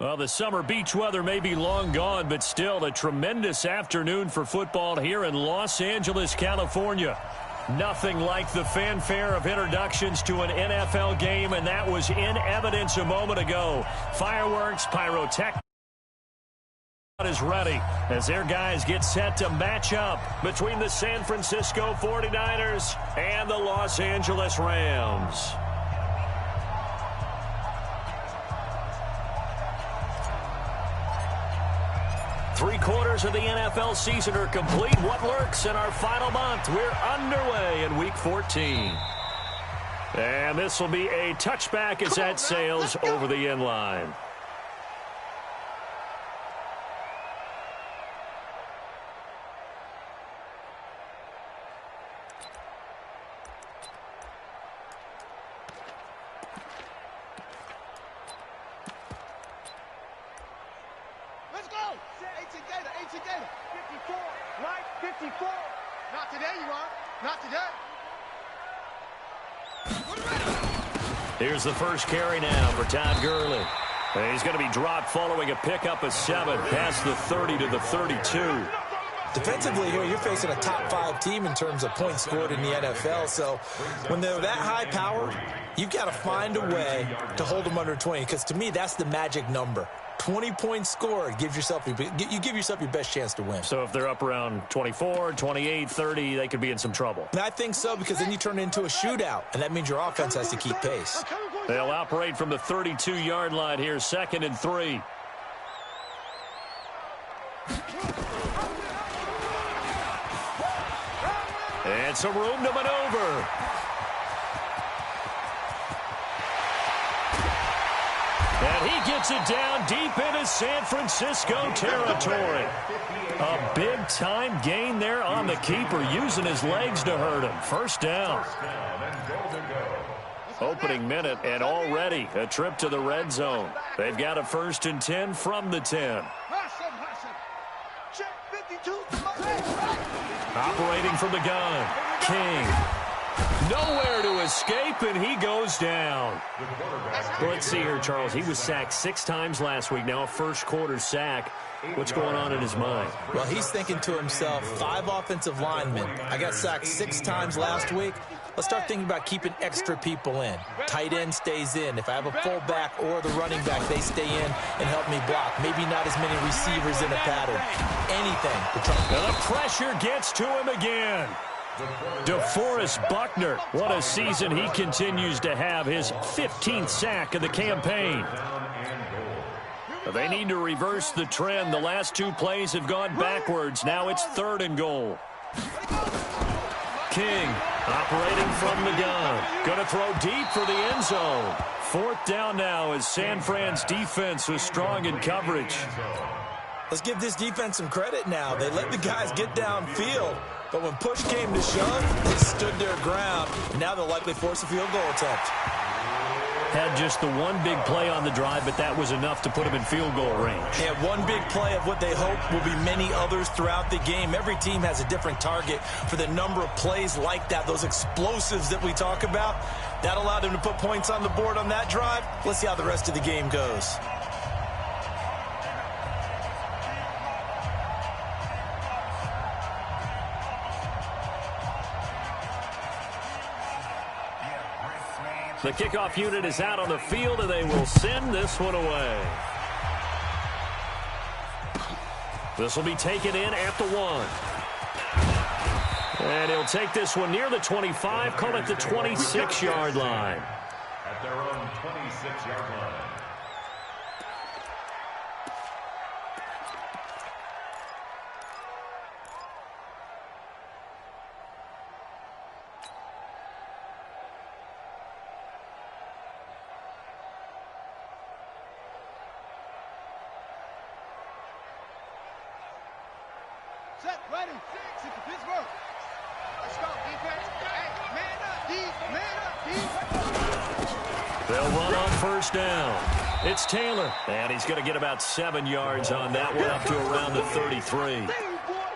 Well, the summer beach weather may be long gone, but still a tremendous afternoon for football here in Los Angeles, California. Nothing like the fanfare of introductions to an NFL game, and that was in evidence a moment ago. Fireworks, pyrotechnics is ready as their guys get set to match up between the San Francisco 49ers and the Los Angeles Rams. Three-quarters of the NFL season are complete. What lurks in our final month? We're underway in Week 14. And this will be a touchback as that sails over the end line. Not today, you are. Not today. Here's the first carry now for Todd Gurley. And he's going to be dropped following a pickup of 7 past the 30 to the 32. Defensively here, you're facing a top-5 team in terms of points scored in the NFL. So when they're that high power, you've got to find a way to hold them under 20. Because to me, that's the magic number. 20 points scored, you give yourself your best chance to win. So if they're up around 24, 28, 30, they could be in some trouble. And I think so, because then you turn it into a shootout, and that means your offense has to keep pace. They'll operate from the 32-yard line here, 2nd and 3. And some room to maneuver. And he gets it down deep into San Francisco territory. A big-time gain there on the keeper, using his legs to hurt him. First down. Opening minute, and already a trip to the red zone. They've got a 1st and 10 from the 10. Operating from the gun, King. Nowhere to escape, and he goes down. Well, let's see here, Charles. He was sacked 6 times last week. Now a first-quarter sack. What's going on in his mind? Well, he's thinking to himself, 5 offensive linemen. I got sacked 6 times last week. Let's start thinking about keeping extra people in. Tight end stays in. If I have a fullback or the running back, they stay in and help me block. Maybe not as many receivers in a pattern. Anything to try. And the pressure gets to him again. DeForest Buckner, what a season he continues to have, his 15th sack of the campaign. They need to reverse the trend. The last 2 plays have gone backwards. Now it's 3rd and goal. King operating from the gun. Going to throw deep for the end zone. 4th down now as San Fran's defense was strong in coverage. Let's give this defense some credit now. They let the guys get downfield. But when push came to shove, they stood their ground. Now they'll likely force a field goal attempt. Had just the one big play on the drive, but that was enough to put him in field goal range. And one big play of what they hope will be many others throughout the game. Every team has a different target for the number of plays like that, those explosives that we talk about. That allowed them to put points on the board on that drive. Let's see how the rest of the game goes. The kickoff unit is out on the field, and they will send this one away. This will be taken in at the 1. And he'll take this one near the 25, call it the 26-yard line. At their own 26-yard line. Set, ready, 6 into Pittsburgh. Let's go, defense. Hey, man up, defense. They'll run on 1st down. It's Taylor, and he's going to get about 7 yards on that one, up to around the 33.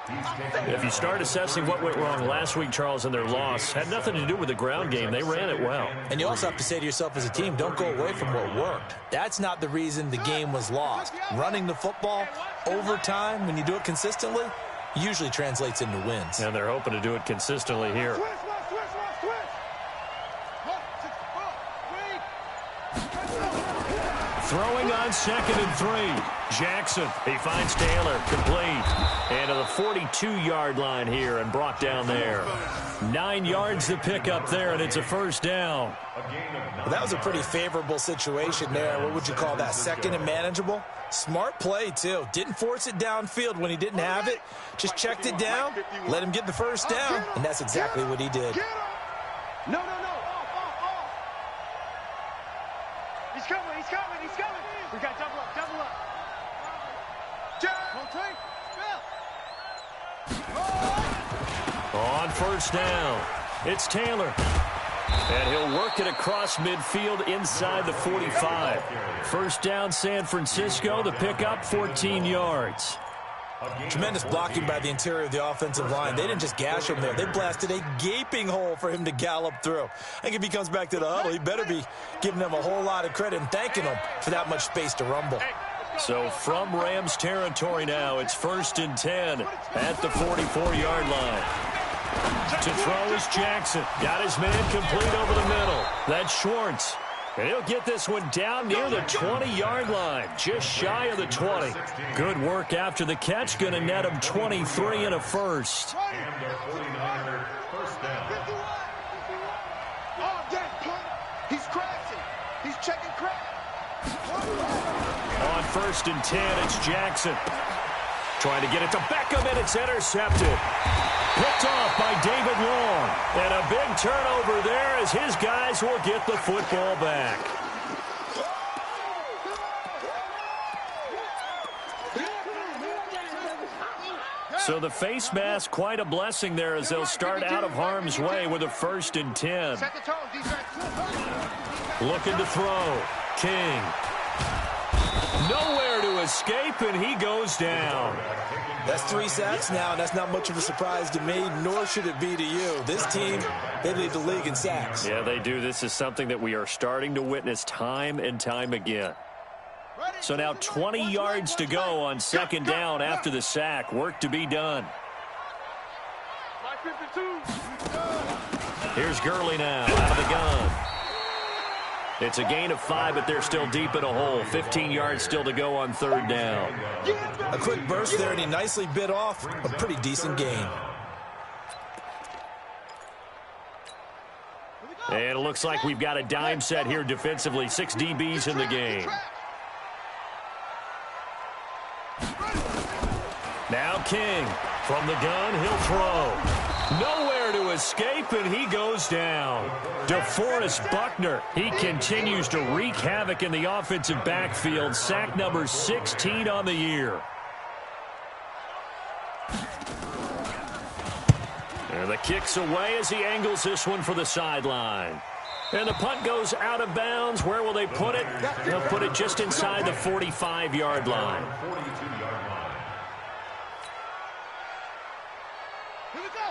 If you start assessing what went wrong last week, Charles, in their loss, had nothing to do with the ground game. They ran it well. And you also have to say to yourself as a team, don't go away from what worked. That's not the reason the game was lost. Running the football over time, when you do it consistently, usually translates into wins. And they're hoping to do it consistently here. Throwing on 2nd and 3. Jackson, he finds Taylor, complete. And to the 42-yard line here and brought down there. 9 yards to pick up there, and it's a first down. Well, that was a pretty favorable situation there. What would you call that, 2nd and manageable? Smart play, too. Didn't force it downfield when he didn't have it. Just checked it down, let him get the first down, and that's exactly what he did. No. Off. He's coming. We got double up. On first down, it's Taylor. And he'll work it across midfield inside the 45. First down, San Francisco. The pickup, 14 yards. Tremendous blocking by the interior of the offensive line. They didn't just gash him there. They blasted a gaping hole for him to gallop through. I think if he comes back to the huddle, he better be giving them a whole lot of credit and thanking them for that much space to rumble. So from Rams territory now, it's 1st and 10 at the 44-yard line. To throw is Jackson. Got his man complete over the middle. That's Schwartz. And he'll get this one down near the 20-yard line, just shy of the 20. Good work after the catch. Going to net him 23 and a first. And the 49er first down. He's crashing. He's checking crack. On 1st and 10, it's Jackson. Trying to get it to Beckham, and it's intercepted. Picked off by David Long. And a big turnover there as his guys will get the football back. So the face mask, quite a blessing there as they'll start out of harm's way with a 1st and 10. Looking to throw. King. Nowhere to escape, and he goes down. That's 3 sacks now, and that's not much of a surprise to me, nor should it be to you. This team, they lead the league in sacks. Yeah, they do. This is something that we are starting to witness time and time again. So now 20 yards to go on 2nd down after the sack. Work to be done. Here's Gurley now out of the gun. It's a gain of 5, but they're still deep in a hole. 15 yards still to go on 3rd down. A quick burst there, and he nicely bit off a pretty decent gain. And it looks like we've got a dime set here defensively. 6 DBs in the game. Now King from the gun, he'll throw. Nowhere to escape, and he goes down. DeForest Buckner, he continues to wreak havoc in the offensive backfield. Sack number 16 on the year. And the kick's away as he angles this one for the sideline. And the punt goes out of bounds. Where will they put it? They'll put it just inside the 45-yard line.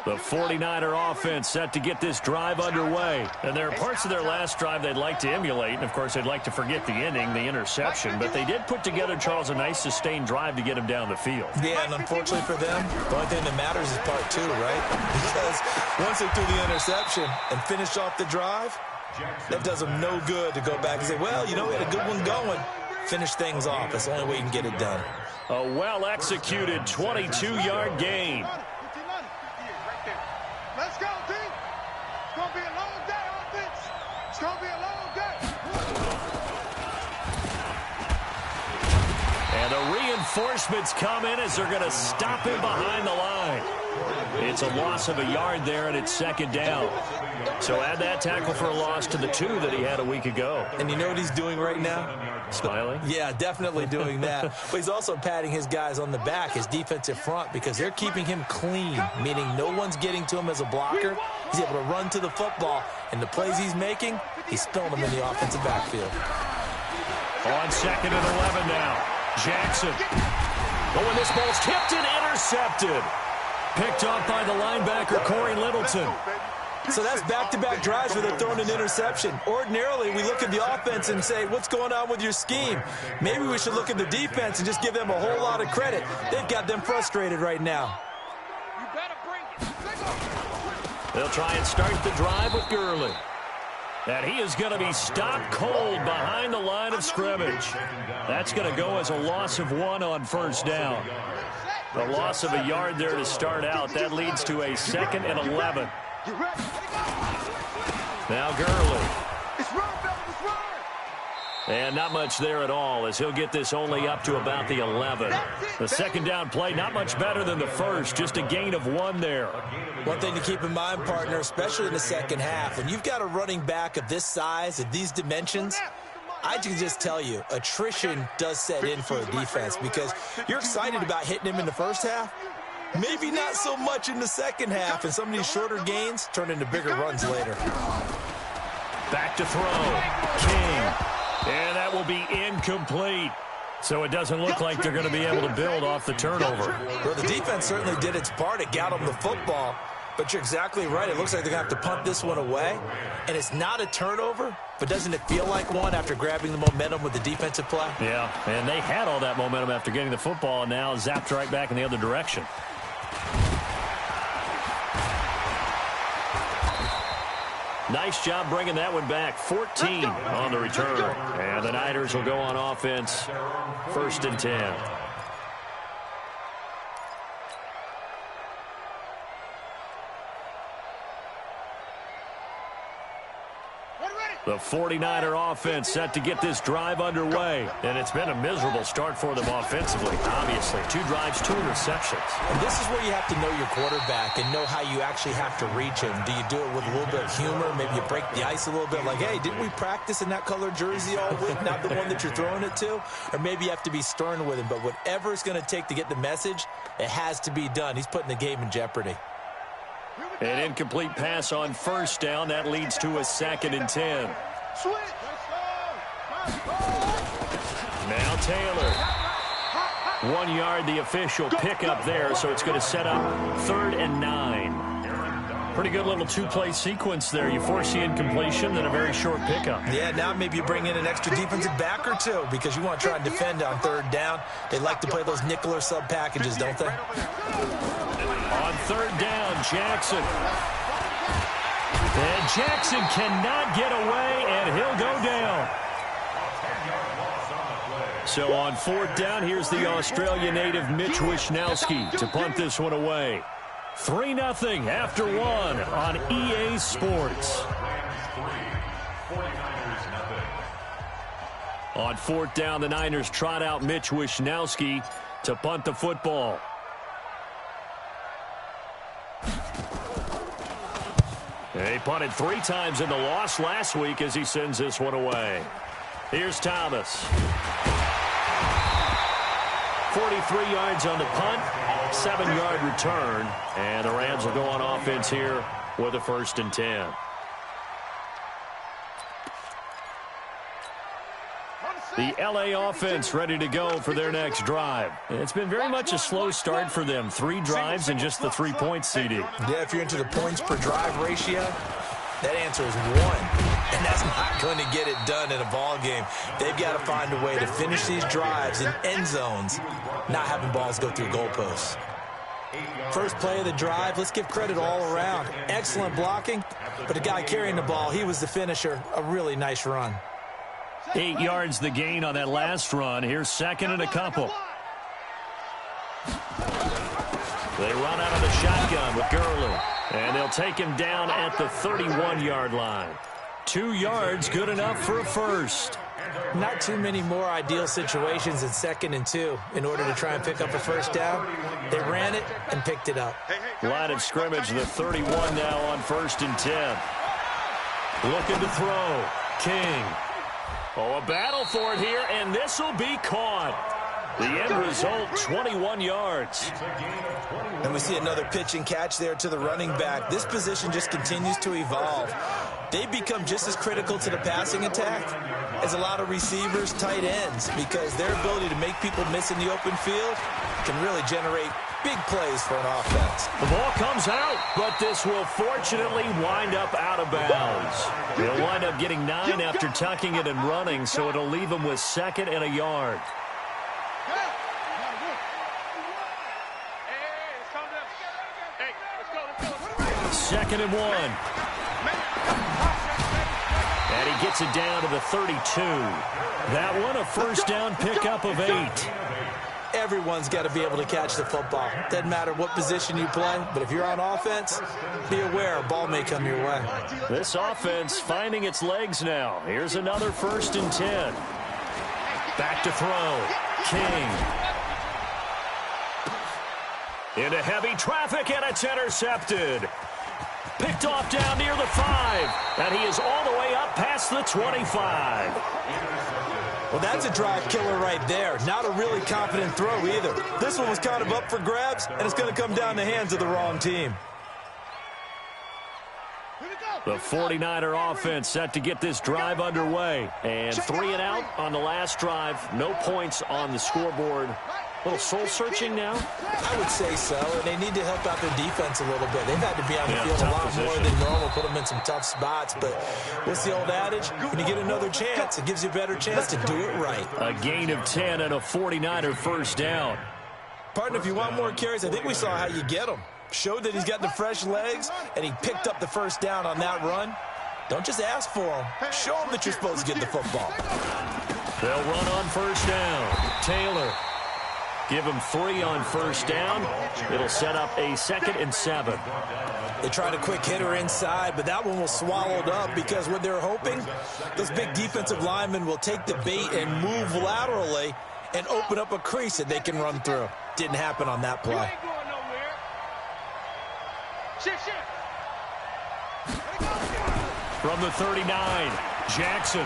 The 49er offense set to get this drive underway. And there are parts of their last drive they'd like to emulate. And, of course, they'd like to forget the ending, the interception. But they did put together, Charles, a nice sustained drive to get him down the field. Yeah, and unfortunately for them, the only thing that matters is part 2, right? Because once they threw the interception and finished off the drive, that does them no good to go back and say, well, you know, we had a good one going. Finish things off. That's the only way you can get it done. A well-executed 22-yard gain. Let's go, team. It's going to be a long day, offense. It's going to be a long day. And the reinforcements come in as they're going to stop him behind the line. It's a loss of a yard there, and it's 2nd down. So add that tackle for a loss to the 2 that he had a week ago. And you know what he's doing right now? Smiling? Yeah, definitely doing that. But he's also patting his guys on the back, his defensive front, because they're keeping him clean, meaning no one's getting to him as a blocker. He's able to run to the football, and the plays he's making, he's spilling them in the offensive backfield. On 2nd and 11 now. Jackson. Oh, and this ball's tipped and intercepted. Picked off by the linebacker, Corey Littleton. So that's back-to-back drives where they're throwing an interception. Ordinarily, we look at the offense and say, what's going on with your scheme? Maybe we should look at the defense and just give them a whole lot of credit. They've got them frustrated right now. They'll try and start the drive with Gurley. And he is going to be stopped cold behind the line of scrimmage. That's going to go as a loss of 1 on first down. A loss of a yard there to start out. That leads to a 2nd and 11. Now Gurley. And not much there at all as he'll get this only up to about the 11. The second down play, not much better than the first, just a gain of 1 there. One thing to keep in mind, partner, especially in the second half, when you've got a running back of this size, of these dimensions, I can just tell you, attrition does set in for a defense because you're excited about hitting him in the first half. Maybe not so much in the second half, and some of these shorter gains turn into bigger runs later. Back to throw. King. And that will be incomplete. So it doesn't look like they're going to be able to build off the turnover. Well, the defense certainly did its part. It got them the football. But you're exactly right. It looks like they're going to have to punt this one away. And it's not a turnover, but doesn't it feel like one after grabbing the momentum with the defensive play? Yeah, and they had all that momentum after getting the football, and now zapped right back in the other direction. Nice job bringing that one back. 14 on the return. And the Niners will go on offense. 1st and 10. The 49er offense set to get this drive underway. And it's been a miserable start for them offensively, obviously. 2 drives, 2 interceptions. And this is where you have to know your quarterback and know how you actually have to reach him. Do you do it with a little bit of humor? Maybe you break the ice a little bit like, hey, didn't we practice in that color jersey all week, not the one that you're throwing it to? Or maybe you have to be stern with him. But whatever it's going to take to get the message, it has to be done. He's putting the game in jeopardy. An incomplete pass on first down. That leads to a 2nd and 10. Now Taylor. 1 yard, the official pickup there, so it's going to set up 3rd and 9. Pretty good little 2-play sequence there. You force the incompletion, then a very short pickup. Yeah, now maybe you bring in an extra defensive back or 2 because you want to try and defend on 3rd down. They like to play those nickel or sub packages, don't they? On 3rd down, Jackson. And Jackson cannot get away, and he'll go down. So on 4th down, here's the Australia native Mitch Wishnowsky to punt this one away. 3-0 after 1 on EA Sports. On 4th down, the Niners trot out Mitch Wishnowsky to punt the football. He punted 3 times in the loss last week as he sends this one away. Here's Thomas. 43 yards on the punt, 7-yard return, and the Rams will go on offense here with a 1st and 10. The LA offense ready to go for their next drive. It's been very much a slow start for them. 3 drives and just the 3 points, CD. Yeah, if you're into the points per drive ratio, that answer is 1. And that's not going to get it done in a ball game. They've got to find a way to finish these drives in end zones, not having balls go through goalposts. First play of the drive, let's give credit all around. Excellent blocking, but the guy carrying the ball, he was the finisher. A really nice run. 8 yards the gain on that last run. Here's 2nd and a couple. They run out of the shotgun with Gurley. And they'll take him down at the 31-yard line. 2 yards, good enough for a first. Not too many more ideal situations in 2nd and 2 in order to try and pick up a first down. They ran it and picked it up. Line of scrimmage, the 31 now on 1st and 10. Looking to throw. King. Oh, a battle for it here, and this will be caught. The end result, 21 yards. And we see another pitch and catch there to the running back. This position just continues to evolve. They become just as critical to the passing attack as a lot of receivers, tight ends, because their ability to make people miss in the open field can really generate Big plays for an offense. The ball comes out, but this will fortunately wind up out of bounds. He'll wind up getting 9 after tucking it and running, so it'll leave him with 2nd and a yard. Second and 1. And he gets it down to the 32. That one a first down pickup of 8. Everyone's got to be able to catch the football. Doesn't matter what position you play, but if you're on offense, be aware a ball may come your way. This offense finding its legs now. Here's another 1st and 10. Back to throw. King. Into heavy traffic, and it's intercepted. Picked off down near the 5. And he is all the way up past the 25. Well, that's a drive killer right there. Not a really confident throw either. This one was kind of up for grabs, and it's going to come down the hands of the wrong team. The 49er offense set to get this drive underway. And 3 and out on the last drive. No points on the scoreboard. A little soul-searching now? I would say so, and they need to help out their defense a little bit. They've had to be on the field a lot more than normal, put them in some tough spots. But what's the old adage? When you get another chance, it gives you a better chance to do it right. A gain of 10 and a 49er first down. Partner, if you want more carries, I think we saw how you get them. Showed that he's got the fresh legs, and he picked up the first down on that run. Don't just ask for them. Show them that you're supposed to get the football. They'll run on first down. Taylor. Give him 3 on first down. It'll set up a 2nd and 7. They tried a quick hitter inside, but that one was swallowed up because what they're hoping, those big defensive linemen will take the bait and move laterally and open up a crease that they can run through. Didn't happen on that play. From the 39, Jackson.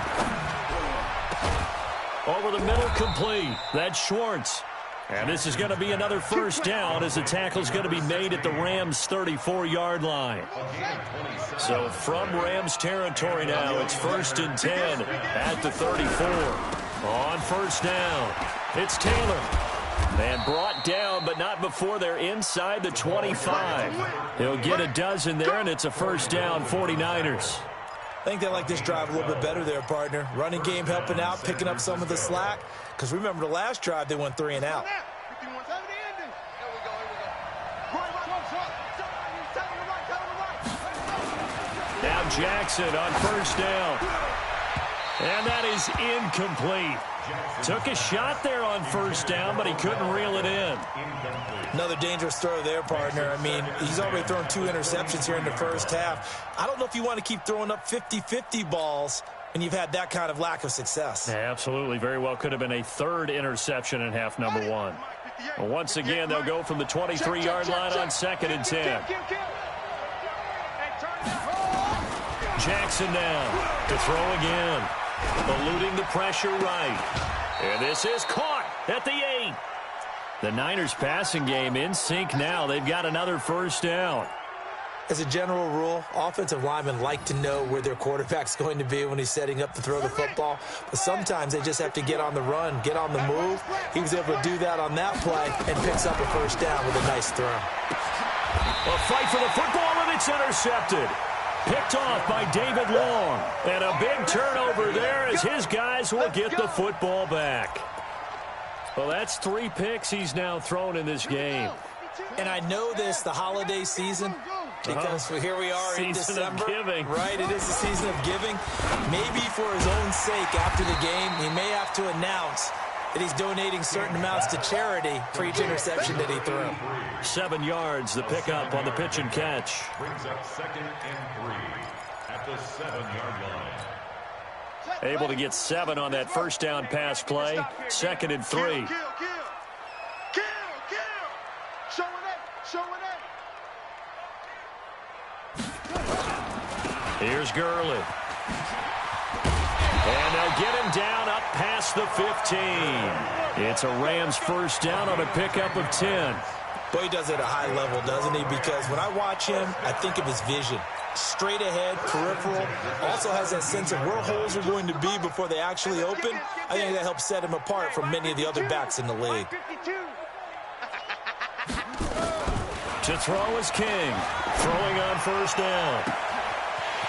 Over the middle, complete. That's Schwartz. And this is going to be another first down as the tackle's going to be made at the Rams' 34-yard line. So from Rams territory now, it's 1st and 10 at the 34. On first down, it's Taylor. And brought down, but not before they're inside the 25. He'll get a dozen there, and it's a first down, 49ers. I think they like this drive a little bit better there, partner. Running game helping out, picking up some of the slack. Because remember the last drive, they went 3 and out. Now Jackson on first down. And that is incomplete. Took a shot there on first down, but he couldn't reel it in. Another dangerous throw there, partner. I mean, he's already thrown 2 interceptions here in the first half. I don't know if you want to keep throwing up 50-50 balls and you've had that kind of lack of success. Yeah, absolutely. Very well could have been a 3rd interception in half number 1. Well, once again, they'll go from the 23-yard line on 2nd and 10. Jackson now to throw again. Eluding the pressure right. And this is caught at the 8. The Niners passing game in sync now. They've got another first down. As a general rule, offensive linemen like to know where their quarterback's going to be when he's setting up to throw the football. But sometimes they just have to get on the run, get on the move. He was able to do that on that play and picks up a first down with a nice throw. A fight for the football, and it's intercepted. Picked off by David Long. And a big turnover there as his guys will get the football back. Well, that's 3 picks he's now thrown in this game. And I know this, the holiday season, because here we are in December. Season of giving. Right, it is the season of giving. Maybe for his own sake after the game, he may have to announce that he's donating certain amounts to charity for each interception that he threw. 7 yards, the pickup on the pitch and catch. Brings up 2nd and 3 at the 7-yard line. Able to get 7 on that first down pass play. 2nd and 3. Kill. Show it. Here's Gurley. And they'll get him down up past the 15. It's a Rams first down on a pickup of 10. Boy, he does it at a high level, doesn't he? Because when I watch him, I think of his vision. Straight ahead, peripheral. Also has that sense of where holes are going to be before they actually open. I think that helps set him apart from many of the other backs in the league. To throw is King. Throwing on first down.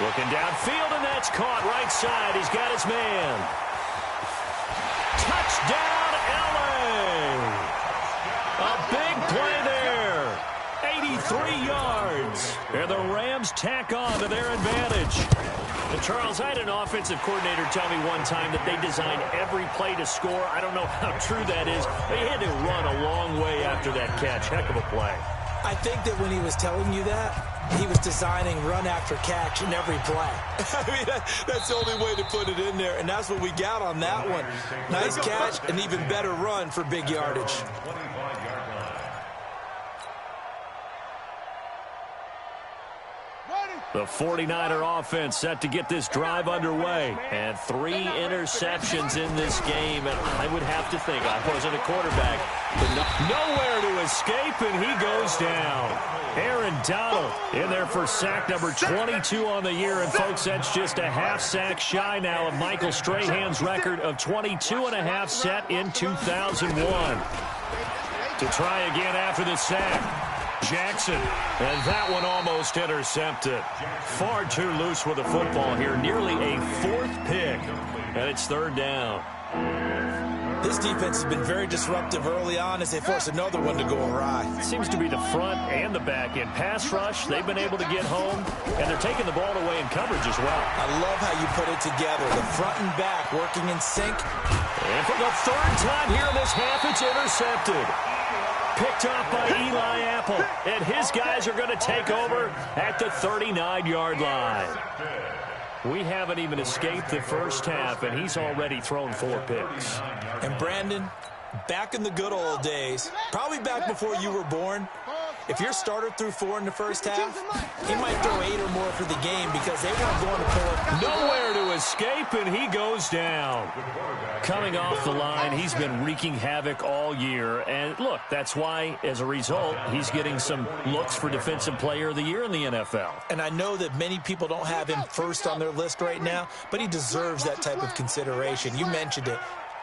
Looking downfield, and that's caught right side. He's got his man. Touchdown, L.A. A big play there. 83 yards. And the Rams tack on to their advantage. And Charles, I had an offensive coordinator tell me one time that they designed every play to score. I don't know how true that is. They had to run a long way after that catch. Heck of a play. I think that when he was telling you that, he was designing run after catch in every play. I mean, that's the only way to put it in there, and that's what we got on that one. Nice catch, and even better run for big yardage. The 49er offense set to get this drive underway. And 3 interceptions in this game. And I would have to think, I wasn't a quarterback, but nowhere to escape, and he goes down. Aaron Donald in there for sack number 22 on the year. And, folks, that's just a half sack shy now of Michael Strahan's record of 22.5 set in 2001. To try again after the sack. Jackson, and that one almost intercepted. Far too loose with the football here. Nearly a 4th pick, and it's 3rd down. This defense has been very disruptive early on as they force another one to go awry. It seems to be the front and the back end. Pass rush, they've been able to get home, and they're taking the ball away in coverage as well. I love how you put it together. The front and back working in sync. And for the 3rd time here in this half, it's intercepted. Picked off by Eli Apple, and his guys are going to take over at the 39-yard line. We haven't even escaped the first half, and he's already thrown 4 picks. And Brandon, back in the good old days, probably back before you were born, if your starter threw 4 in the first half, he might throw 8 or more for the game because they weren't going to pull it. Nowhere to escape, and he goes down. Coming off the line, he's been wreaking havoc all year. And, look, that's why, as a result, he's getting some looks for Defensive Player of the Year in the NFL. And I know that many people don't have him first on their list right now, but he deserves that type of consideration. You mentioned it.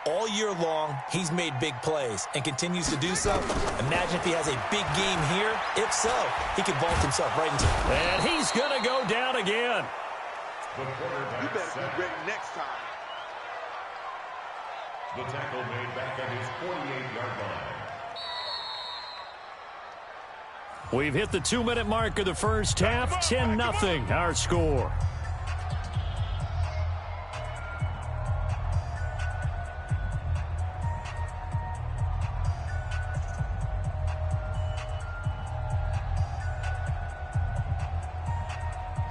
All year long, he's made big plays and continues to do so. Imagine if he has a big game here. If so, he could vault himself right into it. And he's going to go down again. You better be ready next time. The tackle made back at his 48-yard line. We've hit the 2-minute mark of the first half. 10-0 our score.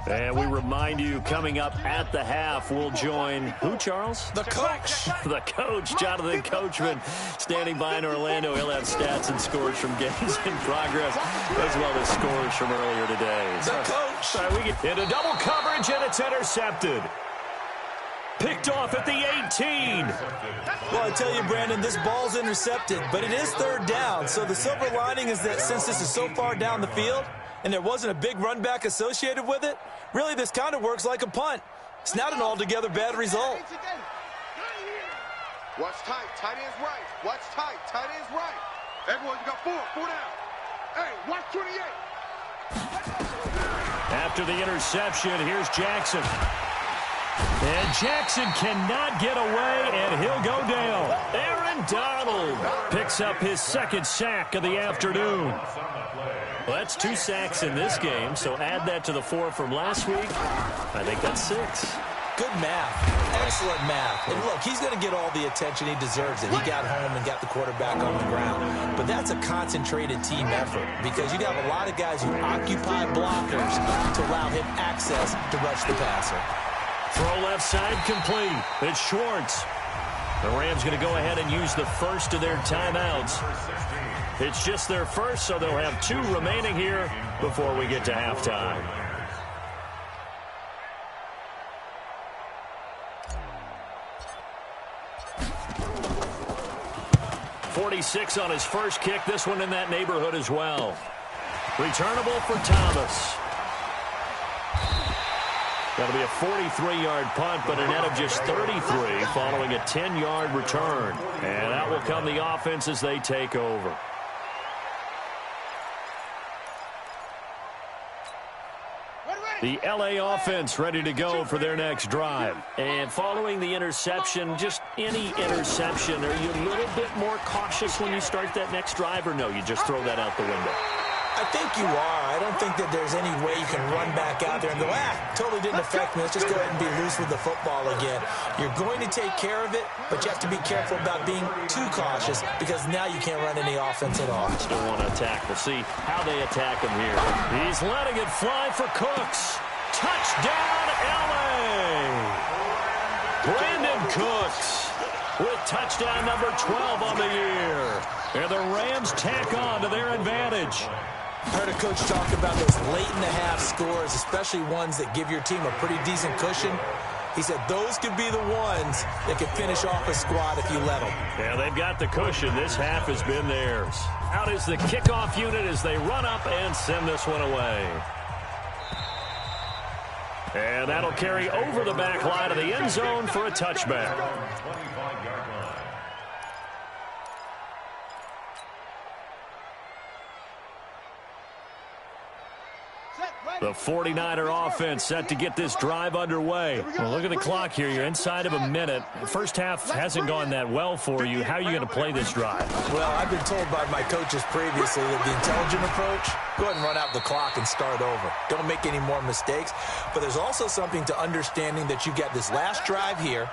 And we remind you, coming up at the half, we'll join who, Charles? The coach. The coach, Jonathan Coachman, standing by in Orlando. He'll have stats and scores from games in progress, as well as scores from earlier today. The coach. Sorry, we get into double coverage, and it's intercepted. Picked off at the 18. Well, I tell you, Brandon, this ball's intercepted, but it is 3rd down. So the silver lining is that since this is so far down the field, and there wasn't a big run back associated with it, really this kind of works like a punt. It's not an altogether bad result. Watch tight, tight end's right. Watch tight, tight end's right. Everyone, you got 4 down. Hey, watch 28. After the interception, here's Jackson. And Jackson cannot get away, and he'll go down. Aaron Donald picks up his 2nd sack of the afternoon. Well, that's 2 sacks in this game, so add that to the 4 from last week. I think that's 6. Good math. Excellent math. And look, he's going to get all the attention he deserves. It. He got home and got the quarterback on the ground. But that's a concentrated team effort because you got a lot of guys who occupy blockers to allow him access to rush the passer. Throw left side complete. It's Schwartz. The Rams going to go ahead and use the first of their timeouts. It's just their first, so they'll have 2 remaining here before we get to halftime. .46 on his first kick. This one in that neighborhood as well. Returnable for Thomas. That'll be a 43-yard punt, but a net of just 33 following a 10-yard return. And that will come the offense as they take over. The LA offense ready to go for their next drive. And following the interception, just any interception, are you a little bit more cautious when you start that next drive, or no, you just throw that out the window? I think you are. I don't think that there's any way you can run back out there and go, totally didn't affect me. Let's just go ahead and be loose with the football again. You're going to take care of it, but you have to be careful about being too cautious because now you can't run any offense at all. Still want to attack. We'll see how they attack him here. He's letting it fly for Cooks. Touchdown, LA! Brandon Cooks with touchdown number 12 on the year. And the Rams tack on to their advantage. I heard a coach talk about those late-in-the-half scores, especially ones that give your team a pretty decent cushion. He said those could be the ones that could finish off a squad if you let them. Yeah, they've got the cushion. This half has been theirs. Out is the kickoff unit as they run up and send this one away. And that'll carry over the back line of the end zone for a touchback. The 49er offense set to get this drive underway. Well, look at the clock here. You're inside of a minute. The first half hasn't gone that well for you. How are you going to play this drive? Well, I've been told by my coaches previously that the intelligent approach, go ahead and run out the clock and start over. Don't make any more mistakes. But there's also something to understanding that you get this last drive here.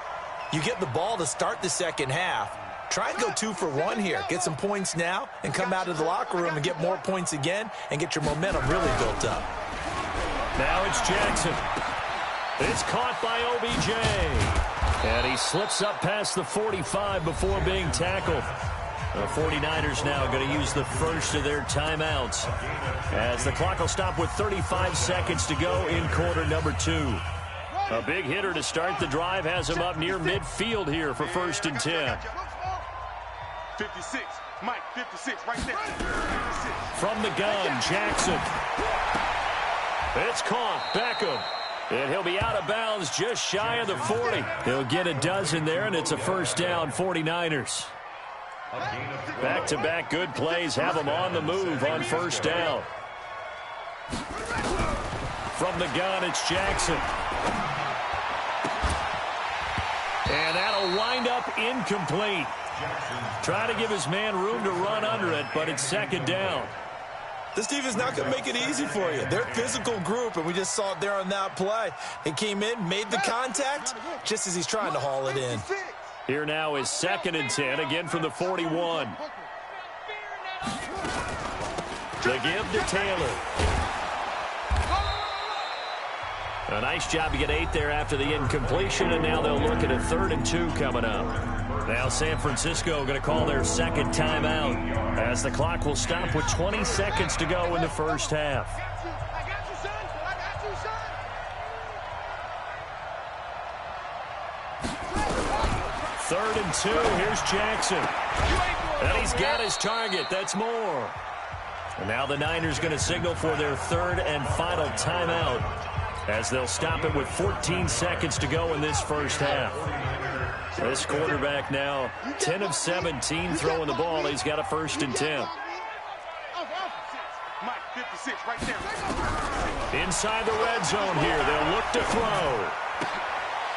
You get the ball to start the second half. Try and go 2 for 1 here. Get some points now and come out of the locker room and get more points again and get your momentum really built up. Now it's Jackson. It's caught by OBJ. And he slips up past the 45 before being tackled. The 49ers now going to use the first of their timeouts as the clock will stop with 35 seconds to go in quarter number 2. A big hitter to start the drive has him up near midfield here for 1st and 10. 56. Mike, 56 right there. 56. From the gun, Jackson. It's caught. Beckham. And he'll be out of bounds just shy of the 40. He'll get a dozen there, and it's a first down, 49ers. Back-to-back good plays have them on the move on first down. From the gun, it's Jackson. And that'll wind up incomplete. Try to give his man room to run under it, but it's second down. This defense is not going to make it easy for you. They're a physical group, and we just saw it there on that play. He came in, made the contact, just as he's trying to haul it in. Here now is 2nd and 10, again from the 41. The give to Taylor. A nice job to get 8 there after the incompletion, and now they'll look at a 3rd and 2 coming up. Now San Francisco going to call their second timeout as the clock will stop with 20 seconds to go in the first half. Third and 2, here's Jackson. And he's got his target, that's more. And now the Niners going to signal for their 3rd and final timeout as they'll stop it with 14 seconds to go in this first half. This quarterback now 10 of 17 throwing the ball. He's got a 1st and 10. Inside the red zone here. They'll look to throw.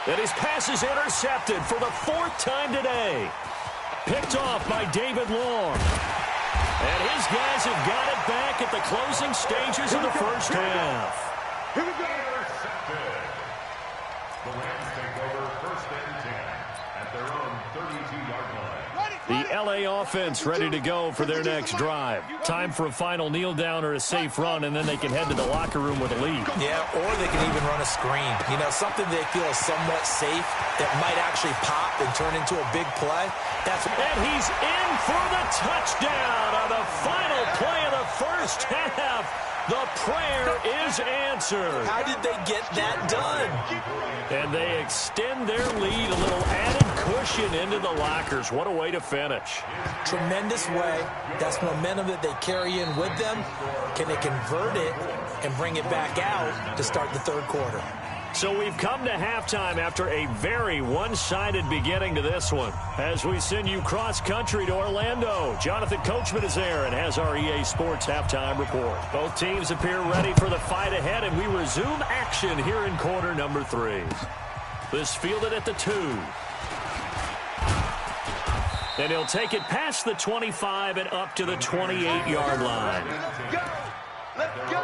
And his pass is intercepted for the 4th time today. Picked off by David Long. And his guys have got it back at the closing stages of the first half. Here we go. The Rams take over 1st and 10 at their own 32-yard line. The LA offense ready to go for their next drive. Time for a final kneel down or a safe run, and then they can head to the locker room with a lead. Yeah, or they can even run a screen. You know, something they feel is somewhat safe that might actually pop and turn into a big play. And he's in for the touchdown on the final play of the first half. The prayer is answered. How did they get that done? And they extend their lead, a little added cushion into the lockers. What a way to finish. Tremendous way. That's momentum that they carry in with them. Can they convert it and bring it back out to start the 3rd quarter? So we've come to halftime after a very one-sided beginning to this one. As we send you cross-country to Orlando, Jonathan Coachman is there and has our EA Sports halftime report. Both teams appear ready for the fight ahead, and we resume action here in quarter number 3. This fielded at the 2. And he'll take it past the 25 and up to the 28-yard line. Let's go! Let's go!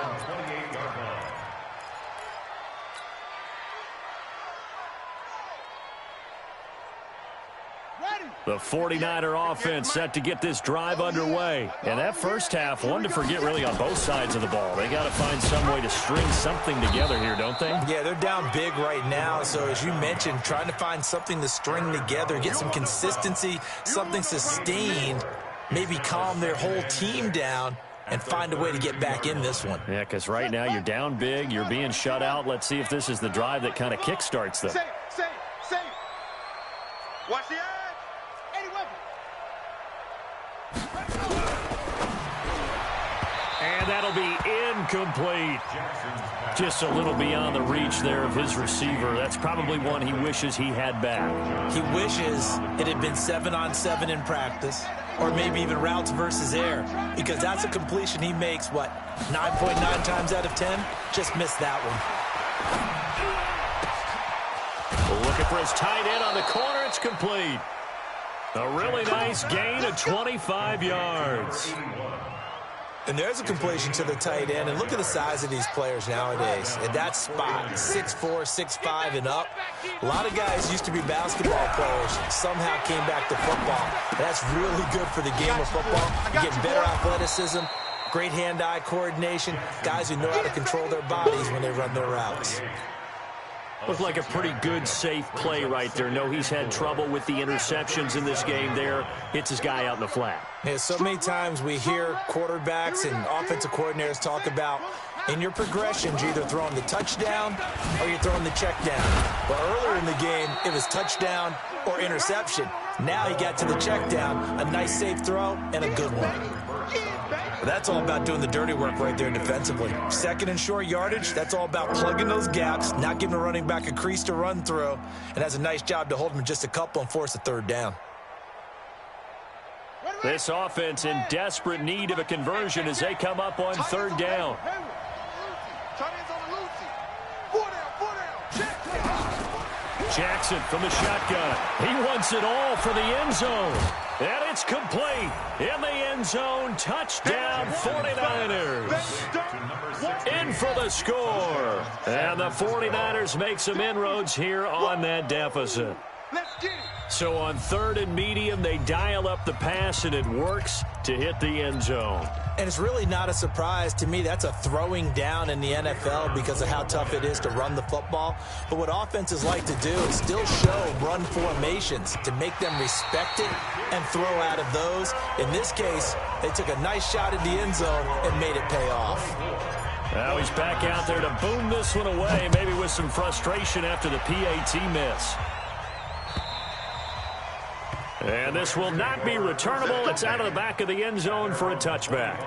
The 49er offense set to get this drive underway. And that first half, one to forget really on both sides of the ball. They got to find some way to string something together here, don't they? Yeah, they're down big right now. So as you mentioned, trying to find something to string together, get some consistency, something sustained, maybe calm their whole team down and find a way to get back in this one. Yeah, because right now you're down big, you're being shut out. Let's see if this is the drive that kind of kickstarts them. Safe. Watch the edge. And that'll be incomplete. Just a little beyond the reach there of his receiver. That's probably one he wishes he had back. He wishes it had been 7-on-7 in practice, or maybe even routes versus air, because that's a completion he makes, 9.9 times out of 10? Just missed that one. Looking for his tight end on the corner. It's complete. A really nice gain of 25 yards. And there's a completion to the tight end. And look at the size of these players nowadays. At that spot, 6'4", 6'5", and up. A lot of guys used to be basketball players, somehow came back to football. And that's really good for the game of football. You get better athleticism, great hand-eye coordination, guys who know how to control their bodies when they run their routes. Looked like a pretty good, safe play right there. No, he's had trouble with the interceptions in this game there. Hits his guy out in the flat. Yeah, so many times we hear quarterbacks and offensive coordinators talk about in your progressions, you're either throwing the touchdown or you're throwing the check down. Well, earlier in the game, it was touchdown or interception. Now he got to the check down, a nice safe throw, and a good one. But that's all about doing the dirty work right there defensively. Second and short yardage, that's all about plugging those gaps, not giving a running back a crease to run through, and has a nice job to hold him just a couple and force a third down. This offense in desperate need of a conversion as they come up on third down. Jackson from the shotgun. He wants it all for the end zone. And it's complete. In the end zone, touchdown 49ers. In for the score. And the 49ers make some inroads here on that deficit. So on third and medium, they dial up the pass, and it works to hit the end zone. And it's really not a surprise to me. That's a throwing down in the NFL because of how tough it is to run the football. But what offenses like to do is still show run formations to make them respect it and throw out of those. In this case, they took a nice shot at the end zone and made it pay off. Now he's back out there to boom this one away, maybe with some frustration after the PAT miss. And this will not be returnable. It's out of the back of the end zone for a touchback.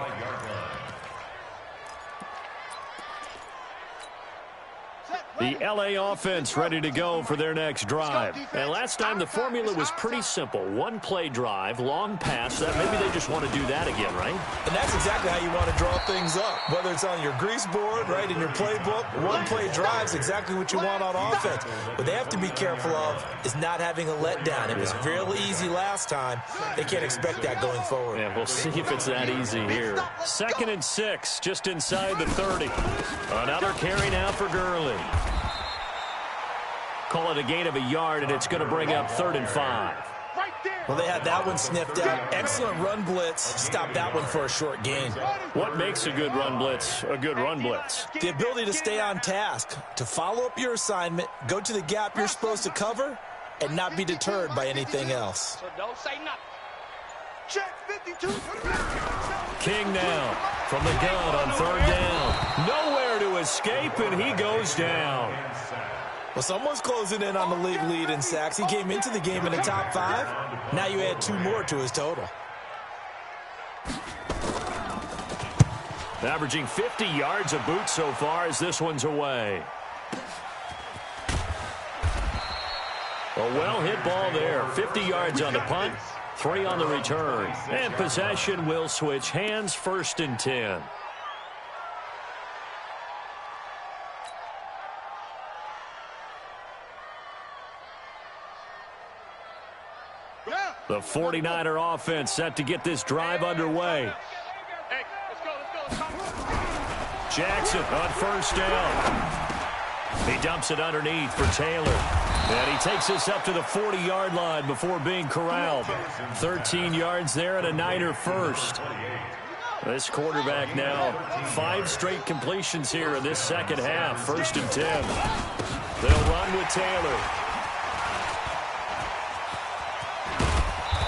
The LA offense ready to go for their next drive. And last time the formula was pretty simple. One play drive, long pass. That maybe they just want to do that again, right? And that's exactly how you want to draw things up. Whether it's on your grease board, right, in your playbook, one play drive is exactly what you want on offense. What they have to be careful of is not having a letdown. It was real easy last time. They can't expect that going forward. Yeah, we'll see if it's that easy here. 2nd and 6, just inside the 30. Another carry now for Gurley. Call it a gain of a yard, and it's going to bring up 3rd and 5. Well, they had that one sniffed out. Excellent run blitz. Stop that one for a short gain. What makes a good run blitz a good run blitz? The ability to stay on task, to follow up your assignment, go to the gap you're supposed to cover, and not be deterred by anything else. So don't say nothing. Check 52. King now from the gun on 3rd down. Nowhere to escape, and he goes down. Well, someone's closing in on the league lead in sacks. He came into the game in the top 5. Now you add 2 more to his total. Averaging 50 yards a boot so far as this one's away. A well-hit ball there. 50 yards on the punt, 3 on the return. And possession will switch hands, 1st and 10. The 49er offense set to get this drive underway. Jackson on 1st down. He dumps it underneath for Taylor. And he takes us up to the 40-yard line before being corralled. 13 yards there and a Niner first. This quarterback now 5 straight completions here in this second half. 1st and 10. They'll run with Taylor.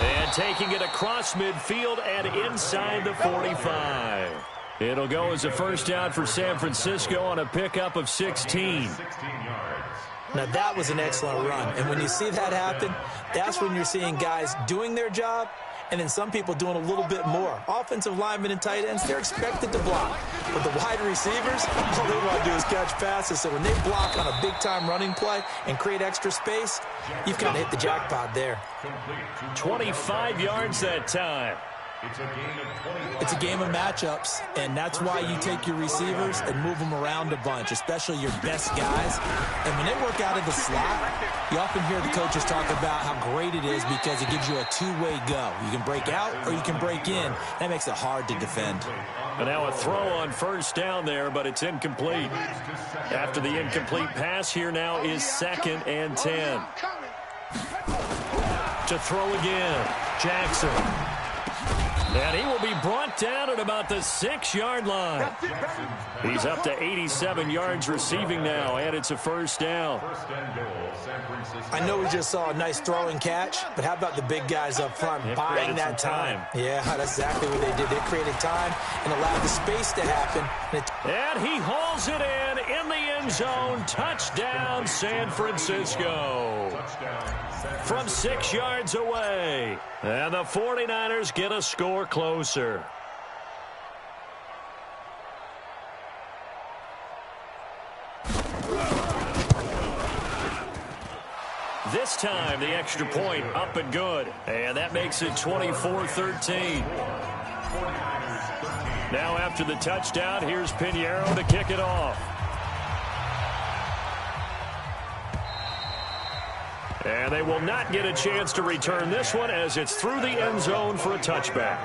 And taking it across midfield and inside the 45. It'll go as a 1st down for San Francisco on a pickup of 16. Now, that was an excellent run. And when you see that happen, that's when you're seeing guys doing their job and then some people doing a little bit more. Offensive linemen and tight ends, they're expected to block. But the wide receivers, all they want to do is catch passes. So when they block on a big-time running play and create extra space, you've kind of hit the jackpot there. 25 yards that time. It's a game of matchups, and that's why you take your receivers and move them around a bunch, especially your best guys. And when they work out of the slot, you often hear the coaches talk about how great it is because it gives you a two-way go. You can break out or you can break in. That makes it hard to defend. And now a throw on 1st down there, but it's incomplete. After the incomplete pass, here now is 2nd and 10. To throw again, Jackson. And he will be brought down at about the 6-yard line. He's up to 87 yards receiving now, and it's a 1st down. I know we just saw a nice throw and catch, but how about the big guys up front buying that time? Yeah, that's exactly what they did. They created time and allowed the space to happen. And he hauls it in the end zone. Touchdown, San Francisco. From 6 yards away. And the 49ers get a score closer. This time, the extra point up and good. And that makes it 24-13. Now after the touchdown, here's Pinheiro to kick it off. And they will not get a chance to return this one as it's through the end zone for a touchback.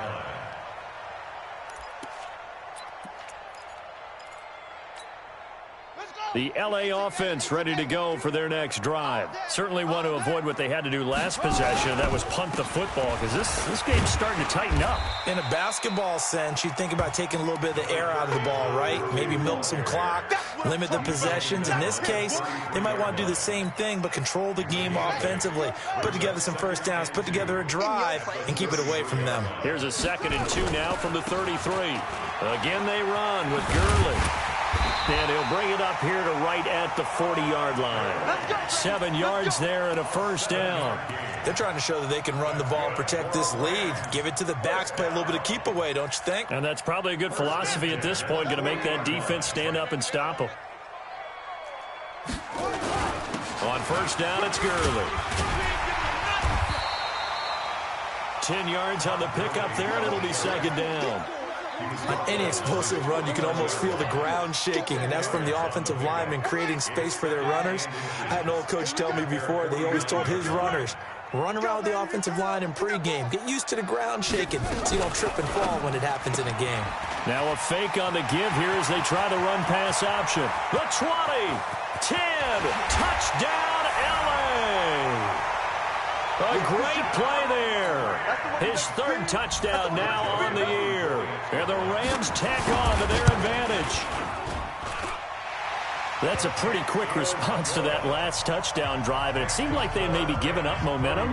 The LA offense ready to go for their next drive. Certainly want to avoid what they had to do last possession. That was punt the football because this game's starting to tighten up. In a basketball sense, you think about taking a little bit of the air out of the ball, right? Maybe milk some clock, limit the possessions. In this case, they might want to do the same thing but control the game offensively. Put together some 1st downs, put together a drive, and keep it away from them. Here's a 2nd and 2 now from the 33. Again, they run with Gurley. And he'll bring it up here to right at the 40-yard line. 7 yards there and a 1st down. They're trying to show that they can run the ball and protect this lead. Give it to the backs, play a little bit of keep away, don't you think? And that's probably a good philosophy at this point, going to make that defense stand up and stop them. On 1st down, it's Gurley. 10 yards on the pickup there, and it'll be 2nd down. On any explosive run, you can almost feel the ground shaking, and that's from the offensive linemen creating space for their runners. I had an old coach tell me before, they always told his runners, run around the offensive line in pregame. Get used to the ground shaking so you don't trip and fall when it happens in a game. Now a fake on the give here as they try the run-pass option. The 20, 10, touchdown, LA! A great play there. His 3rd touchdown now on the year. And the Rams tack on to their advantage. That's a pretty quick response to that last touchdown drive. And it seemed like they had maybe given up momentum.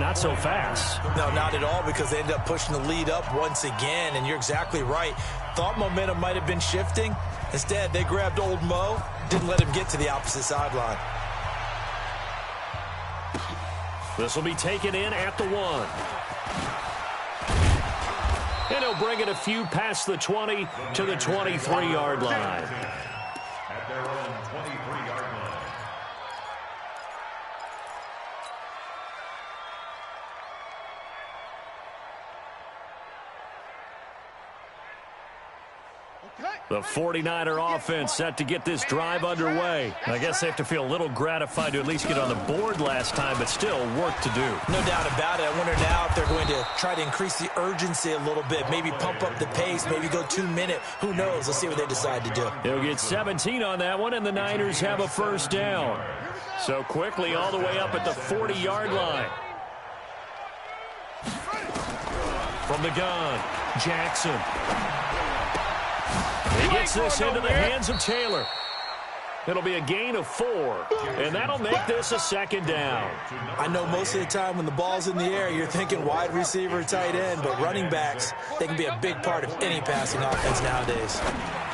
Not so fast. No, not at all, because they ended up pushing the lead up once again. And you're exactly right. Thought momentum might have been shifting. Instead, they grabbed old Mo, didn't let him get to the opposite sideline. This will be taken in at the 1. And he'll bring it a few past the 20 to the 23-yard line. At their own 23-yard line. The 49er offense set to get this drive underway. I guess they have to feel a little gratified to at least get on the board last time, but still work to do. No doubt about it. I wonder now if they're going to try to increase the urgency a little bit, maybe pump up the pace, maybe go 2-minute. Who knows? Let's see what they decide to do. They'll get 17 on that one, and the Niners have a first down. So quickly all the way up at the 40-yard line. From the gun, Jackson. He gets this into the hands of Taylor. It'll be a gain of 4, and that'll make this a second down. I know most of the time when the ball's in the air, you're thinking wide receiver, tight end, but running backs, they can be a big part of any passing offense nowadays.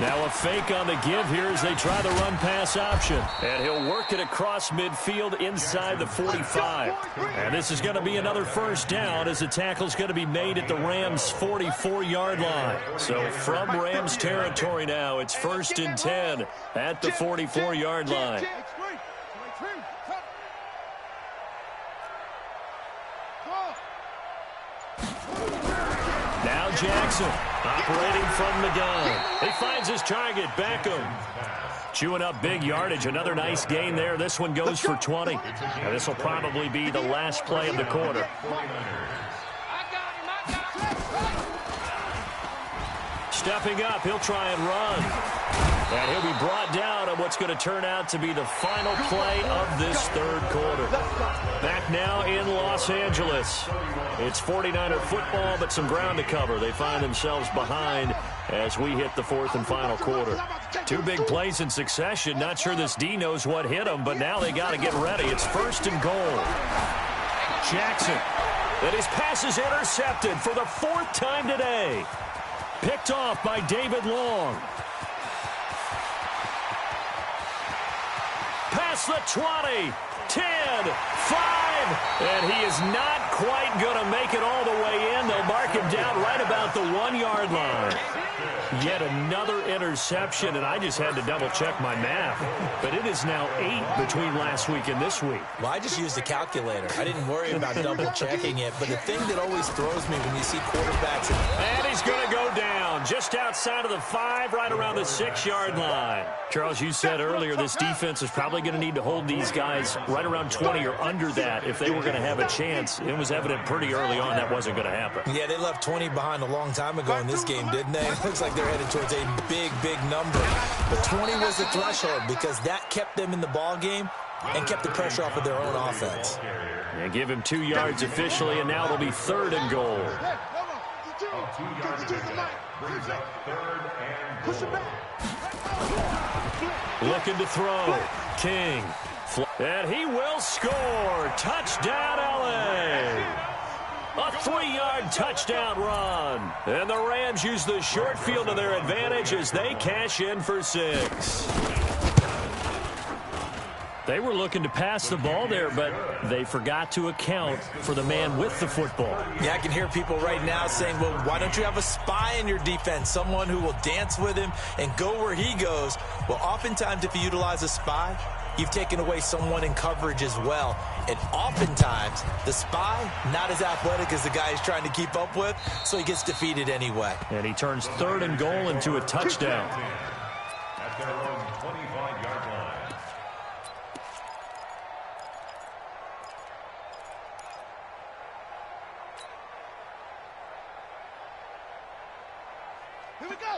Now a fake on the give here as they try the run-pass option. And he'll work it across midfield inside the 45. And this is going to be another first down as the tackle's going to be made at the Rams' 44-yard line. So from Rams territory now, it's 1st and 10 at the 44-yard line. Now Jackson operating from the gun. He finds his target, Beckham. Chewing up big yardage. Another nice gain there. This one goes for 20. Now this will probably be the last play of the quarter. Stepping up, he'll try and run. And he'll be brought down on what's going to turn out to be the final play of this third quarter. Back now in Los Angeles. It's 49er football, but some ground to cover. They find themselves behind as we hit the 4th and final quarter. 2 big plays in succession. Not sure this D knows what hit them, but now they got to get ready. It's 1st and goal. Jackson. And his pass is intercepted for the 4th time today. Picked off by David Long. Past the 20, 10, 5, and he is not quite going to make it all the way in. They'll mark him down right about the 1-yard line. Yet another interception, and I just had to double-check my math. But it is now 8 between last week and this week. Well, I just used a calculator. I didn't worry about double-checking it. But the thing that always throws me when you see quarterbacks... And he's going to go down just outside of the 5, right around the 6-yard line. Charles, you said earlier this defense is probably going to need to hold these guys right around 20 or under that if they were going to have a chance. It was evident pretty early on that wasn't going to happen. Yeah, they left 20 behind a long time ago in this game, didn't they? Looks like they're headed towards a big, big number. But 20 was the threshold because that kept them in the ball game and kept the pressure off of their own offense. And give him 2 yards officially, and now it'll be 3rd and goal. Looking to throw. King. And he will score. Touchdown, LA. A 3-yard touchdown run. And the Rams use the short field to their advantage as they cash in for 6. They were looking to pass the ball there, but they forgot to account for the man with the football. Yeah, I can hear people right now saying, well, why don't you have a spy in your defense, someone who will dance with him and go where he goes? Well, oftentimes if you utilize a spy, you've taken away someone in coverage as well. And oftentimes, the spy, not as athletic as the guy he's trying to keep up with, so he gets defeated anyway. And he turns 3rd and goal into a touchdown. At their own 25-yard line.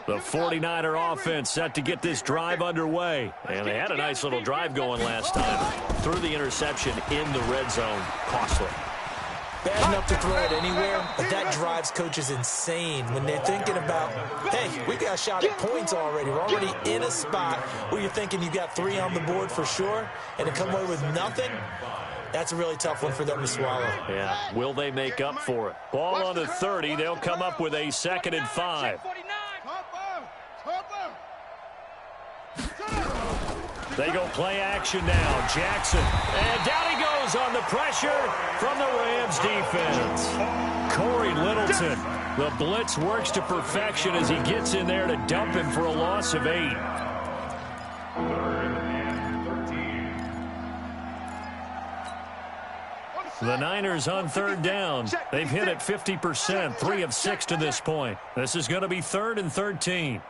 The 49er offense set to get this drive underway. And they had a nice little drive going last time. Threw the interception in the red zone. Costly. Bad enough to throw it anywhere, but that drives coaches insane when they're thinking about, hey, we got a shot at points already. We're already in a spot where you're thinking you got 3 on the board for sure, and to come away with nothing, that's a really tough one for them to swallow. Yeah, will they make up for it? Ball on the 30. They'll come up with a 2nd and 5. They go play action now. Jackson. And down he goes on the pressure from the Rams defense. Corey Littleton. The blitz works to perfection as he gets in there to dump him for a loss of 8. 3rd and 13. The Niners on 3rd down. They've hit it 50%, 3 of 6 to this point. This is going to be 3rd and 13.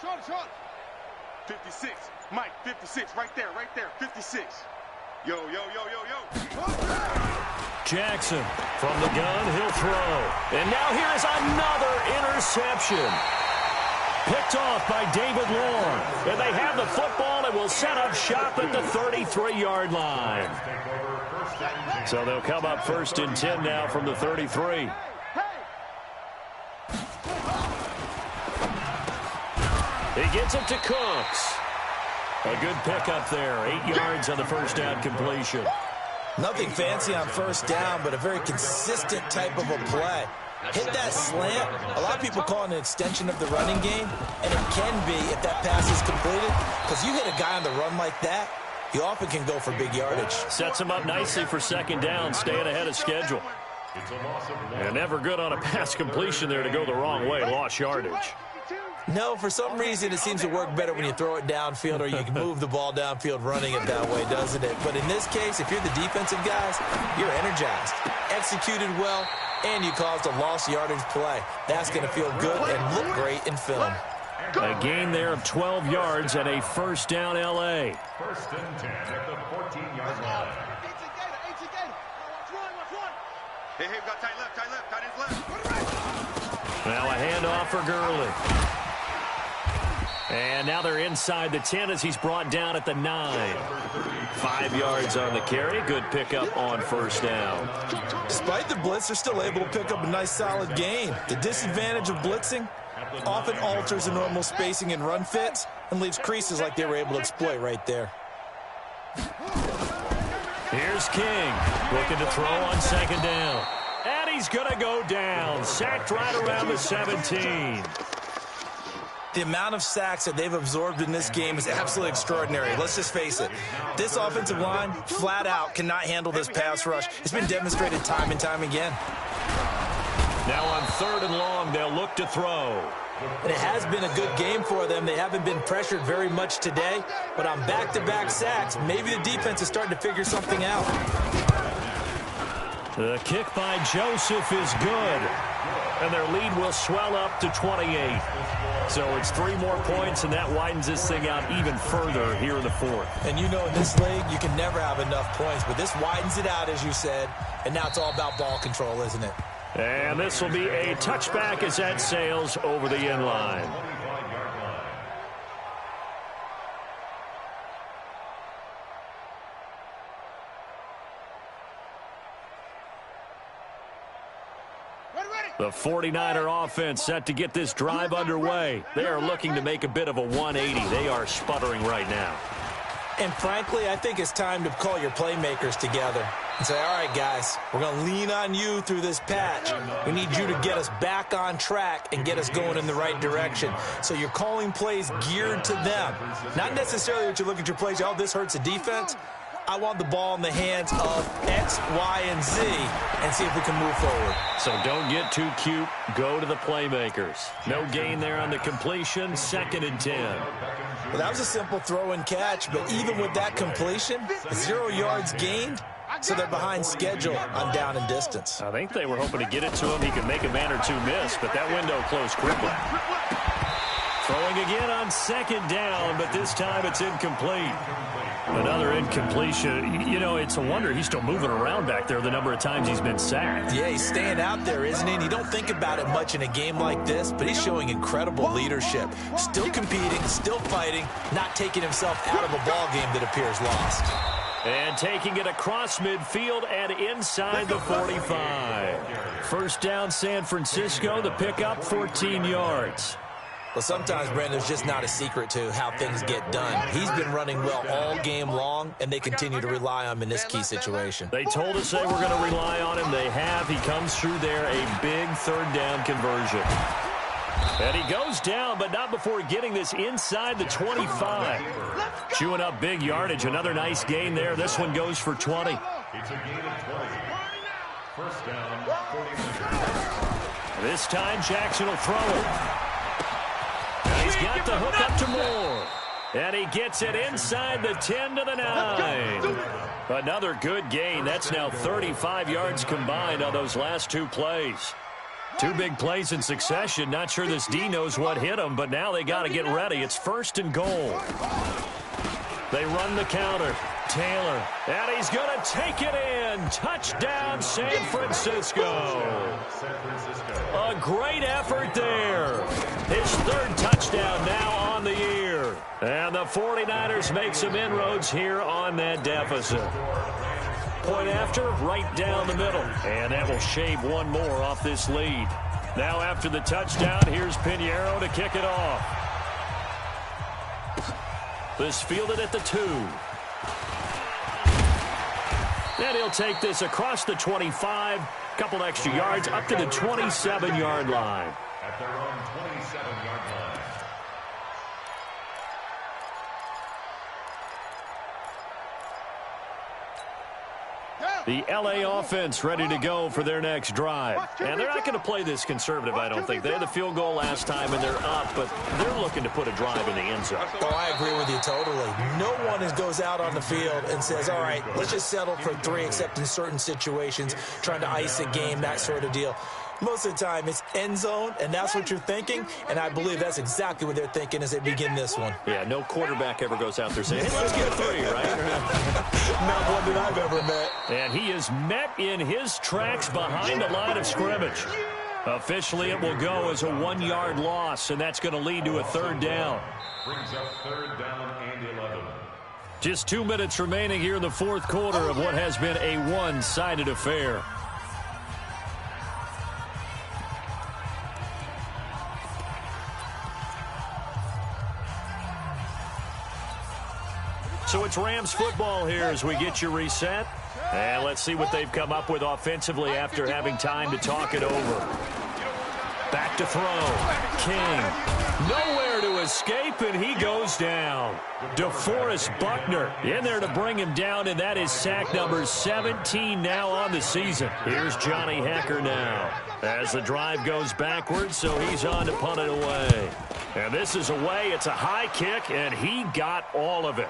Short. 56. Mike, 56. Right there. 56. Yo. Jackson from the gun, he'll throw. And now here's another interception. Picked off by David Long. And they have the football and will set up shop at the 33-yard line. So they'll come up 1st and 10 now from the 33. He gets it to Cooks. A good pickup there. 8 yards on the first down completion. Nothing fancy on first down, but a very consistent type of a play. Hit that slant. A lot of people call it an extension of the running game, and it can be if that pass is completed, because you hit a guy on the run like that, he often can go for big yardage. Sets him up nicely for 2nd down, staying ahead of schedule. And never good on a pass completion there to go the wrong way, lost yardage. No, for some reason it seems to work better when you throw it downfield or you can move the ball downfield running it that way, doesn't it? But in this case, if you're the defensive guys, you're energized, executed well, and you caused a lost yardage play. That's going to feel good and look great in film. A gain there of 12 yards and a 1st down L.A. 1st and 10 at the 14-yard line. Hey, we got tight ends left. Now a handoff for Gurley. And now they're inside the 10 as he's brought down at the 9. 5 yards on the carry. Good pickup on 1st down. Despite the blitz, they're still able to pick up a nice solid gain. The disadvantage of blitzing often alters the normal spacing and run fits and leaves creases like they were able to exploit right there. Here's King looking to throw on 2nd down. And he's going to go down. Sacked right around the 17. The amount of sacks that they've absorbed in this game is absolutely extraordinary. Let's just face it. This offensive line, flat out, cannot handle this pass rush. It's been demonstrated time and time again. Now on 3rd and long, they'll look to throw. And it has been a good game for them. They haven't been pressured very much today, but on back-to-back sacks, maybe the defense is starting to figure something out. The kick by Joseph is good. And their lead will swell up to 28. So it's 3 more points, and that widens this thing out even further here in the 4th. And you know in this league, you can never have enough points, but this widens it out, as you said, and now it's all about ball control, isn't it? And this will be a touchback as that sails over the end line. The 49er offense set to get this drive underway. They are looking to make a bit of a 180. They are sputtering right now. And frankly, I think it's time to call your playmakers together and say, all right, guys, we're going to lean on you through this patch. We need you to get us back on track and get us going in the right direction. So you're calling plays geared to them. Not necessarily that you look at your plays, oh, this hurts the defense. I want the ball in the hands of X, Y, and Z and see if we can move forward. So don't get too cute. Go to the playmakers. No gain there on the completion. 2nd and 10. Well, that was a simple throw and catch, but even with that completion, 0 yards gained, so they're behind schedule on down and distance. I think they were hoping to get it to him. He could make a man or two miss, but that window closed quickly. Throwing again on 2nd down, but this time it's incomplete. Another incompletion. You know, it's a wonder he's still moving around back there the number of times he's been sacked. Yeah, he's staying out there, isn't he? And you don't think about it much in a game like this, but he's showing incredible leadership. Still competing, still fighting, not taking himself out of a ball game that appears lost. And taking it across midfield and inside the 45. 1st down San Francisco, the pickup 14 yards. Well, sometimes, Brandon, there's just not a secret to how things get done. He's been running well all game long, and they continue to rely on him in this key situation. They told us they were going to rely on him. They have. He comes through there, a big 3rd down conversion. And he goes down, but not before getting this inside the 25. Chewing up big yardage. Another nice gain there. This one goes for 20. It's a gain of 20. 1st down, 49. This time, Jackson will throw it. He's got the hook up to Moore. And he gets it inside the 10 to the 9. Another good gain. That's now 35 yards combined on those last 2 plays. Two big plays in succession. Not sure this D knows what hit him, but now they got to get ready. It's 1st and goal. They run the counter. Taylor, and he's going to take it in. Touchdown, San Francisco. A great effort there. His 3rd touchdown now on the year. And the 49ers make some inroads here on that deficit. Point after, right down the middle. And that will shave one more off this lead. Now after the touchdown, here's Pinheiro to kick it off. This fielded at the 2. And he'll take this across the 25. Couple extra yards up to the 27-yard line. At their own 27-yard line. The L.A. offense ready to go for their next drive. And they're not going to play this conservative, I don't think. They had the field goal last time, and they're up, but they're looking to put a drive in the end zone. Oh, I agree with you totally. No one goes out on the field and says, all right, let's just settle for 3, except in certain situations, trying to ice a game, that sort of deal. Most of the time, it's end zone, and that's what you're thinking, and I believe that's exactly what they're thinking as they begin this one. Yeah, no quarterback ever goes out there saying, hey, let's get 3, right? Not one that I've ever met. And he is met in his tracks behind the line of scrimmage. Officially, it will go as a 1-yard loss, and that's going to lead to a 3rd down. Brings up 3rd down and 11. Just 2 minutes remaining here in the 4th quarter of what has been a one-sided affair. So it's Rams football here as we get you reset. And let's see what they've come up with offensively after having time to talk it over. Back to throw. King. Nowhere to escape, and he goes down. DeForest Buckner in there to bring him down, and that is sack number 17 now on the season. Here's Johnny Hekker now as the drive goes backwards, so he's on to punt it away. And this is away. It's a high kick, and he got all of it.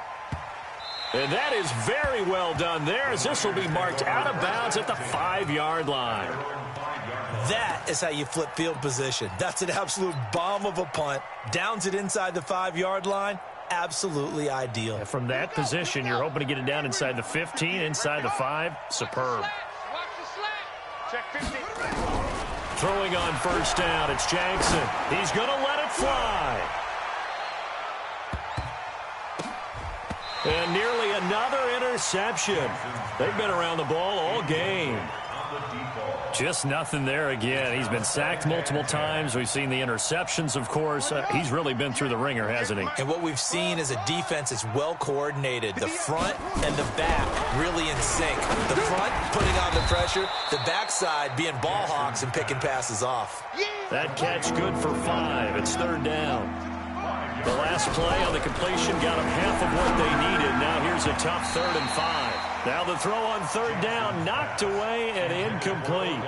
And that is very well done there, as this will be marked out of bounds at the 5-yard line. That is how you flip field position. That's an absolute bomb of a punt. Downs it inside the 5-yard line. Absolutely ideal. And from that position, you're hoping to get it down inside the 15, inside the 5. Superb. Check 15. Throwing on 1st down, it's Jackson. He's going to let it fly. And nearly another interception. They've been around the ball all game. Just nothing there again. He's been sacked multiple times. We've seen the interceptions, of course. He's really been through the ringer, hasn't he? And what we've seen is a defense that's well coordinated. The front and the back really in sync. The front putting on the pressure. The backside being ball hawks and picking passes off. That catch good for 5. It's 3rd down. The last play on the completion got them half of what they needed. Now here's a tough 3rd and 5. Now the throw on 3rd down, knocked away and incomplete.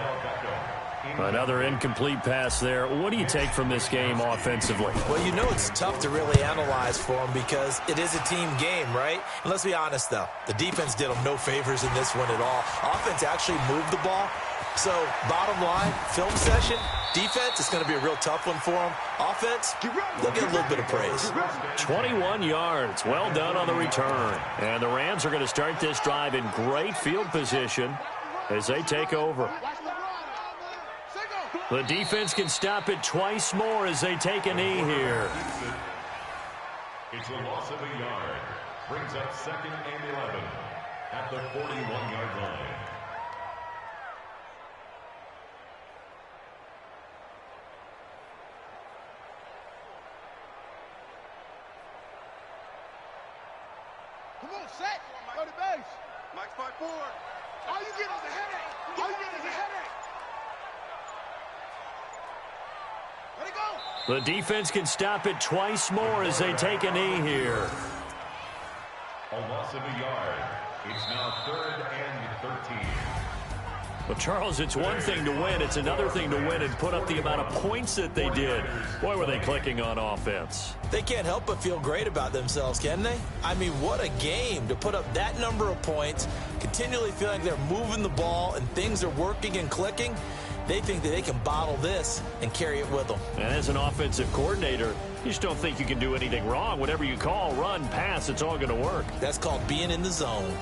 Another incomplete pass there. What do you take from this game offensively? Well, you know it's tough to really analyze for them because it is a team game, right? And let's be honest, though. The defense did them no favors in this one at all. Offense actually moved the ball. So, bottom line, film session, defense, it's going to be a real tough one for them. Offense, they'll get a little bit of praise. 21 yards. Well done on the return. And the Rams are going to start this drive in great field position as they take over. The defense can stop it twice more as they take a knee here. It's a loss of a yard. Brings up 2nd and 11 at the 41-yard line. Come on, set. Go to base. Mike's 5-4. All you get is a headache. All you get is a headache. Let it go. The defense can stop it twice more as they take a knee here. A loss of a yard. It's now 3rd and 13. Well, Charles, it's one thing to win. It's another thing to win and put up the amount of points that they did. Boy, were they clicking on offense. They can't help but feel great about themselves, can they? I mean, what a game to put up that number of points, continually feeling like they're moving the ball and things are working and clicking. They think that they can bottle this and carry it with them. And as an offensive coordinator, you just don't think you can do anything wrong. Whatever you call, run, pass, it's all going to work. That's called being in the zone.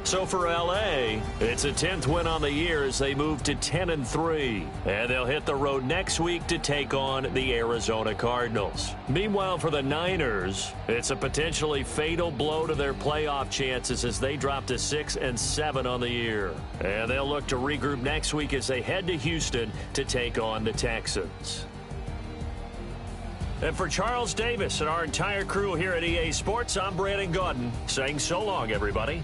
So for L.A., it's a 10th win on the year as they move to 10-3. And they'll hit the road next week to take on the Arizona Cardinals. Meanwhile, for the Niners, it's a potentially fatal blow to their playoff chances as they drop to 6-7 on the year. And they'll look to regroup next week as they head to Houston to take on the Texans. And for Charles Davis and our entire crew here at EA Sports, I'm Brandon Gaudin saying so long, everybody.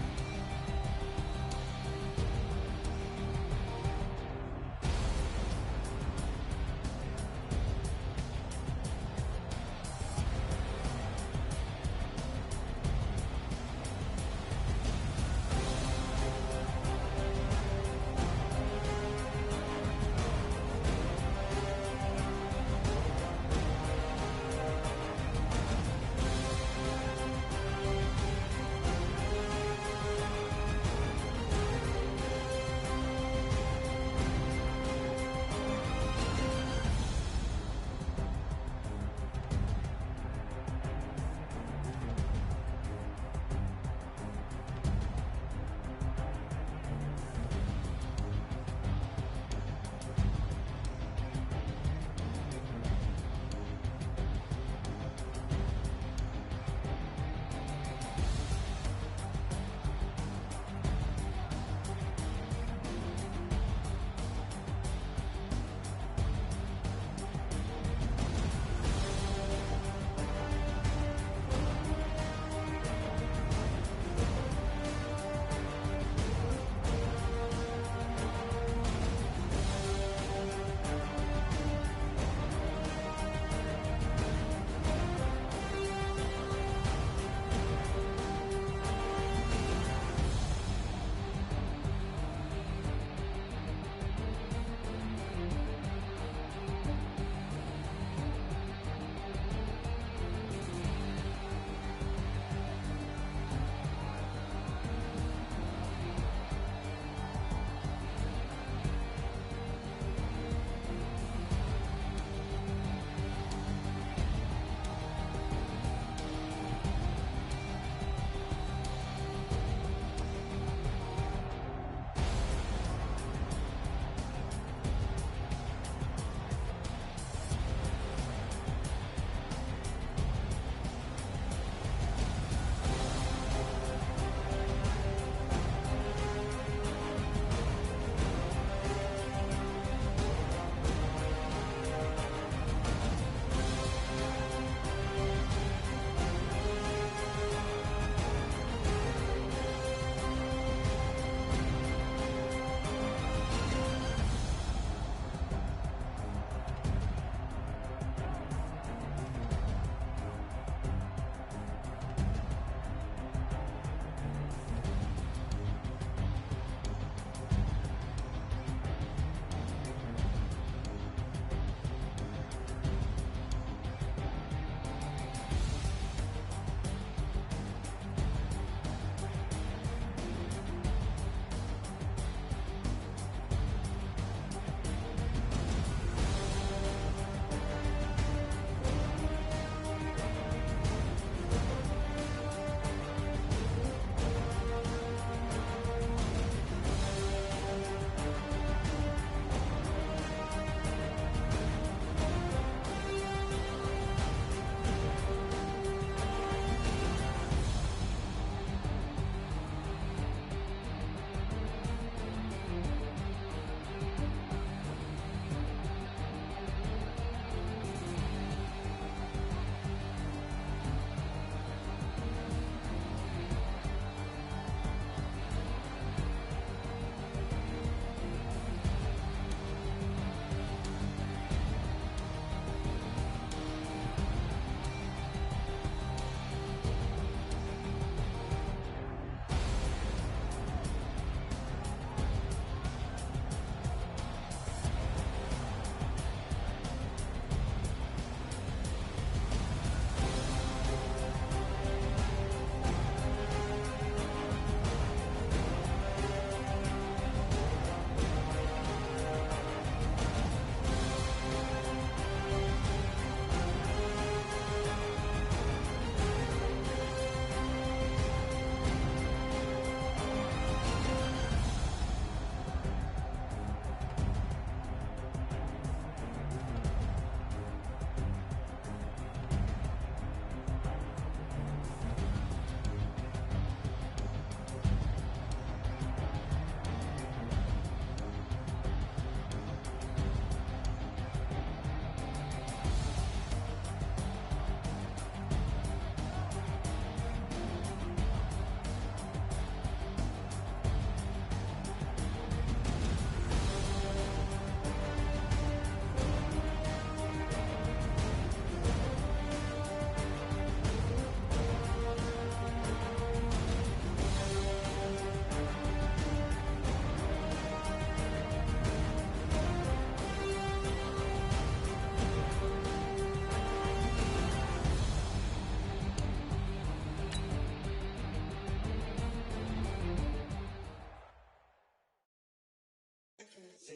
Cook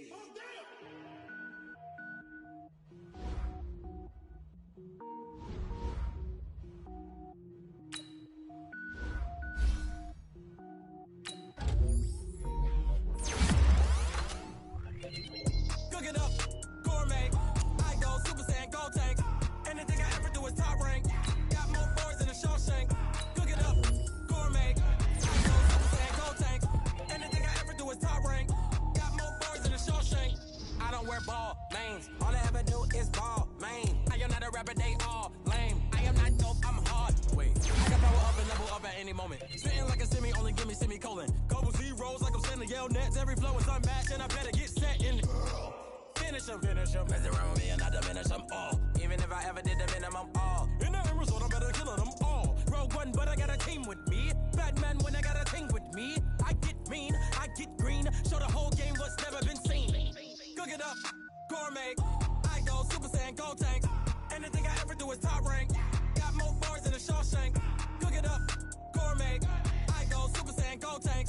it up, gourmet. I go Super Saiyan, gold tank. Anything I ever do is top rank. Got more boards than a Shawshank. Cook it up, gourmet. I go Super Saiyan, gold tank. Anything I ever do is top rank. Got more boards than a Shawshank. I don't wear ball lanes. All I ever do is ball lane. I am not a rapper, they all lame. I am not dope, I'm hard. Wait, I got power up and level up at any moment. Spitting like a semi, only give me semicolon. Couple zeros like I'm sending yell nets. Every flow is unmatched and I better get set in. Finish them. Mess around with me and I diminish them all. Even if I ever did the minimum all. In the end result, I better kill them all. Rogue One, but I got a team with me. Batman when I got a thing with me. I get mean, I get green. Show the whole game what's never been seen. Cook it up, gourmet. I go Super Saiyan, gold tank. Anything I ever do is top rank. Got more bars than a Shawshank. Cook it up, gourmet. I go Super Saiyan, gold tank.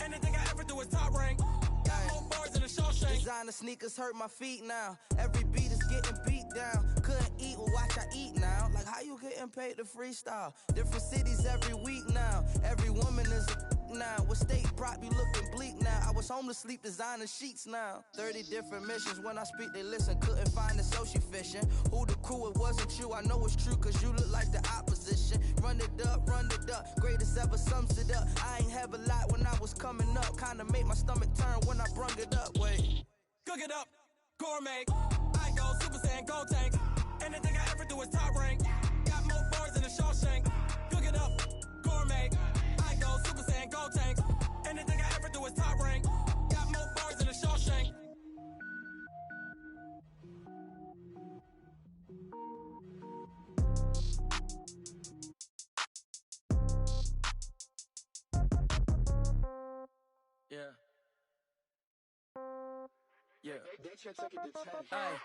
Anything I ever do is top rank. Got more bars than a Shawshank. Designer sneakers hurt my feet now. Every beat is getting beat down. Couldn't eat, well watch I eat now. Like how you getting paid to freestyle? Different cities every week now. Every woman is a now. What state prop you looking bleak now? I was home to sleep, designer sheets now. 30 different missions. When I speak they listen. Couldn't find it, so she fishing. Who the crew? It wasn't you. I know it's true cause you look like the opposition. Run it up, greatest ever sums it up. I ain't have a lot when I was coming up. Kinda made my stomach turn when I brung it up. Wait. Cook it up, gourmet. I go Super Saiyan, gold tank. Anything I ever do is top rank. Got more bars than a Shawshank. Cook it up, gourmet. I go Super Saiyan, gold tank. Anything I ever do is top rank. Got more bars than a Shawshank. Yeah. Yeah.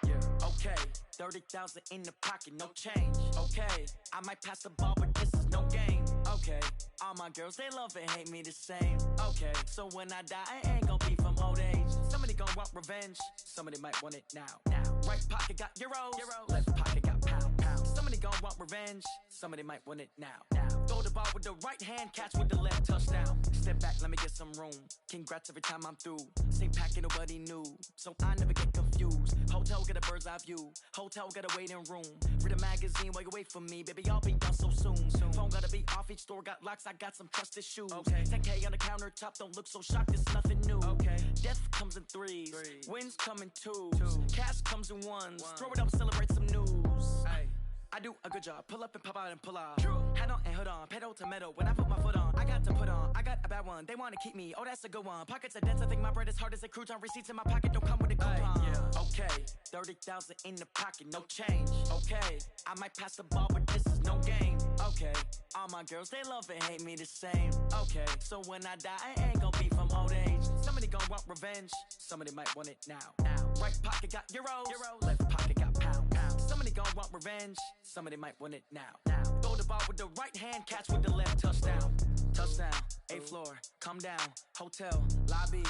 Yeah. Okay. 30,000 in the pocket, no change. Okay. I might pass the ball, but this is no game. Okay. All my girls, they love and hate me the same. Okay. So when I die, I ain't gonna be from old age. Somebody gonna want revenge. Somebody might want it now. Right pocket got euros. Left pocket got pound. Somebody gonna want revenge. Somebody might want it now. Throw the ball with the right hand, catch with the left, touchdown. Step back, let me get some room. Congrats every time I'm through. Same packet, nobody knew, so I never get confused. Hotel get a bird's eye view. Hotel got a waiting room. Read a magazine while you wait for me, baby. I'll be done so soon. Phone gotta be off. Each store got locks. I got some trusted shoes. Okay. 10K on the countertop. Don't look so shocked. It's nothing new. Okay. Death comes in threes. Wins come in twos. Cash comes in ones. Throw it up, celebrate some news. Ay. I do a good job, pull up and pop out and pull off. Hat on and hood on, pedal to metal. When I put my foot on, I got to put on. I got a bad one, they wanna keep me. Oh, that's a good one. Pockets are dense, I think my bread is hard as a crouton. Receipts in my pocket don't come with a coupon. Yeah. Okay, 30,000 in the pocket, no change. Okay, I might pass the ball, but this is no game. Okay, all my girls, they love and hate me the same. Okay, so when I die, I ain't gonna be from old age. Somebody gonna want revenge, somebody might want it now. Right pocket got euros. Left pocket got pound. Somebody gonna want revenge, somebody might want it now. Throw the ball with the right hand, catch with the left, touchdown. Touchdown, 8th floor, come down, hotel, lobby.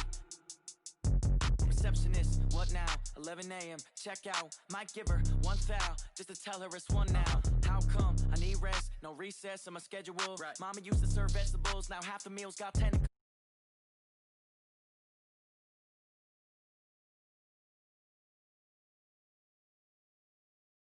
Receptionist, what now? 11 a.m., check out. Might give her one foul, just to tell her it's one now. How come? I need rest, no recess in my schedule. Right. Mama used to serve vegetables, now half the meals got tentacles.